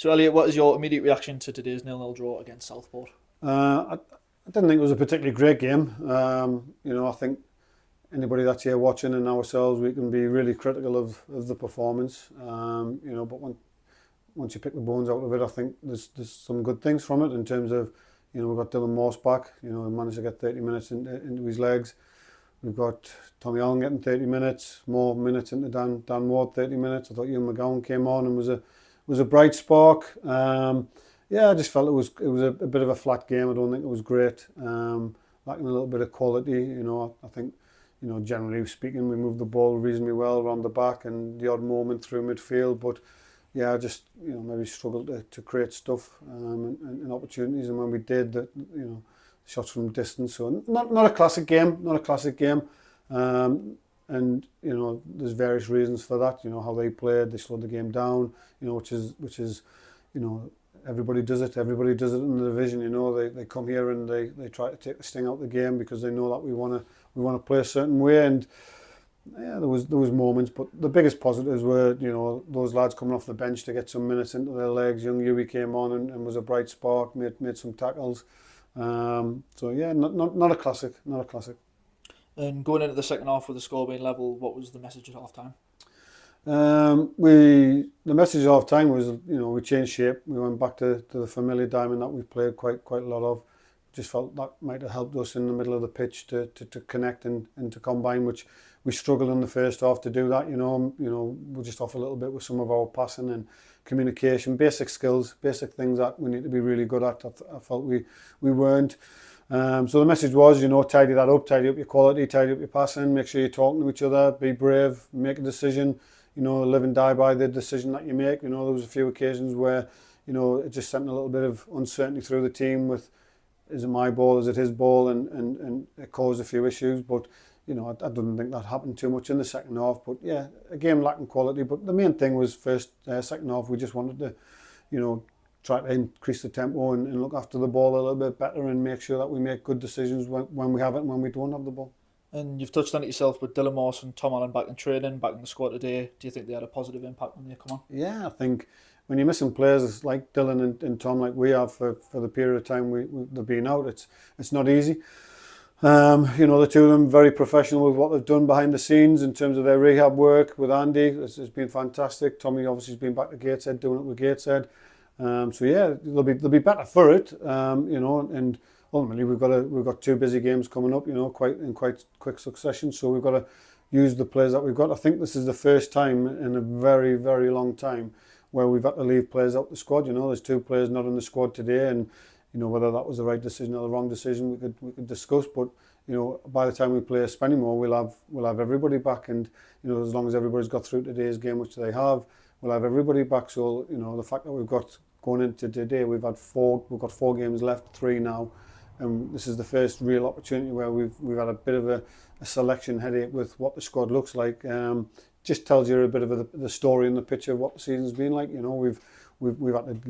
So Elliot, what is your immediate reaction to today's 0-0 draw against Southport? I didn't think it was a particularly great game. I think anybody that's here watching and ourselves, we can be really critical of the performance. But once you pick the bones out of it, I think there's some good things from it in terms of, we've got Dylan Morse back. He managed to get 30 minutes into his legs. We've got Tommy Allen getting 30 minutes, more minutes into Dan Ward, 30 minutes. I thought Ewan McGowan came on and was a bright spark. I just felt it was a bit of a flat game. I don't think it was great. Lacking a little bit of quality. I think, generally speaking, we moved the ball reasonably well around the back and the odd moment through midfield. But I just maybe struggled to create stuff and opportunities. And when we did, that shots from distance. So not a classic game. And there's various reasons for that. How they played, they slowed the game down. Which is everybody does it. Everybody does it in the division. They come here and they try to take the sting out of the game because they know that we want to play a certain way. And there was moments, but the biggest positives were those lads coming off the bench to get some minutes into their legs. Young Yui came on and was a bright spark. Made some tackles. Not a classic. And going into the second half with the score being level, what was the message at half time? The message at half time was we changed shape. We went back to the familiar diamond that we've played quite a lot of. Just felt that might have helped us in the middle of the pitch to connect and to combine, which we struggled in the first half to do that. We're just off a little bit with some of our passing and communication, basic skills, basic things that we need to be really good at. I felt we weren't. So the message was, tidy that up, tidy up your quality, tidy up your passing, make sure you're talking to each other, be brave, make a decision, live and die by the decision that you make. There was a few occasions where, it just sent a little bit of uncertainty through the team with, is it my ball, is it his ball, and it caused a few issues. But, I didn't think that happened too much in the second half. But yeah, a game lacking quality. But the main thing was second half, we just wanted to, try to increase the tempo and look after the ball a little bit better and make sure that we make good decisions when we have it and when we don't have the ball. And you've touched on it yourself with Dylan Morse and Tom Allen back in training, back in the squad today. Do you think they had a positive impact when they come on? Yeah, I think when you're missing players like Dylan and Tom, like we have for the period of time they've been out, it's not easy. The two of them very professional with what they've done behind the scenes in terms of their rehab work with Andy. It's been fantastic. Tommy obviously has been back to Gateshead doing it with Gateshead. They'll be better for it. And ultimately we've got two busy games coming up. In quite quick succession. So we've got to use the players that we've got. I think this is the first time in a very, very long time where we've had to leave players out the squad. There's two players not in the squad today, and whether that was the right decision or the wrong decision, we could discuss. But by the time we play Spennymoor, we'll have everybody back, and as long as everybody's got through today's game, which they have, we'll have everybody back. So the fact that we've got going into today, we've got 4 games left, 3 now, and this is the first real opportunity where we've had a bit of a selection headache with what the squad looks like. Just tells you a bit of the story and the picture of what the season's been like. We've had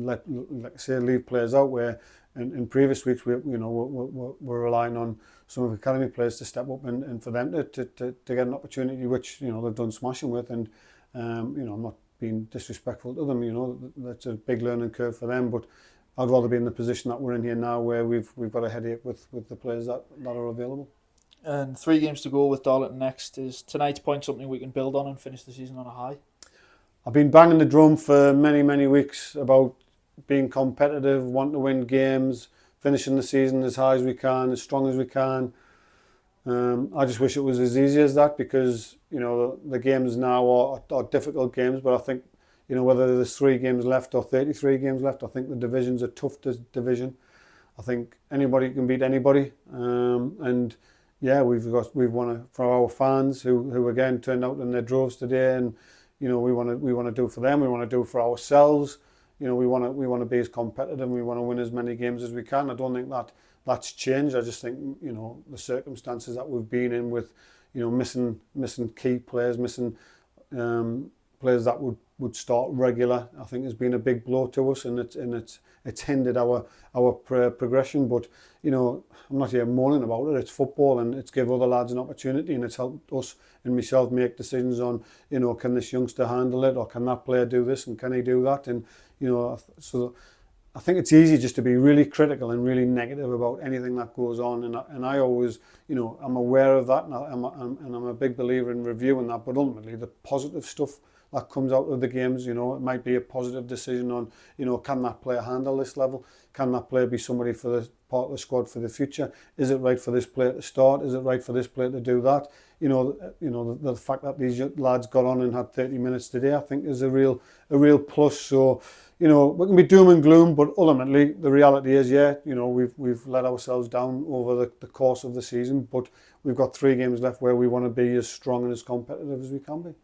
to leave players out where in previous weeks we're relying on some of the academy players to step up and for them to get an opportunity which they've done smashing with. And I'm not being disrespectful to them. That's a big learning curve for them, but I'd rather be in the position that we're in here now where we've got a headache with the players that are available. And 3 games to go with Darlington next. Is tonight's point something we can build on and finish the season on a high? I've been banging the drum for many weeks about being competitive, wanting to win games, finishing the season as high as we can, as strong as we can. I just wish it was as easy as that, because the games now are difficult games, but I think whether there's 3 games left or 33 games left, I think the division's a tough division. I think anybody can beat anybody, and we've won it for our fans who again turned out in their droves today, and we want to do for them, we want to do for ourselves. We want to be as competitive, and we want to win as many games as we can. I don't think that's changed. I just think the circumstances that we've been in with missing key players, missing players that would start regular, I think has been a big blow to us, and it's hindered our progression. But I'm not here moaning about it. It's football, and it's give other lads an opportunity, and it's helped us and myself make decisions on can this youngster handle it, or can that player do this, and can he do that? And You know, so I think it's easy just to be really critical and really negative about anything that goes on, and I always, you know, I'm aware of that, and I'm a big believer in reviewing that. But ultimately, the positive stuff that comes out of the games, you know, it might be a positive decision on, you know, can that player handle this level? Can that player be somebody for the part of the squad for the future? Is it right for this player to start? Is it right for this player to do that? You know, the fact that these lads got on and had 30 minutes today, I think, is a real plus. So, you know, we can be doom and gloom, but ultimately the reality is, yeah, you know, we've let ourselves down over the course of the season, but we've got 3 games left where we want to be as strong and as competitive as we can be.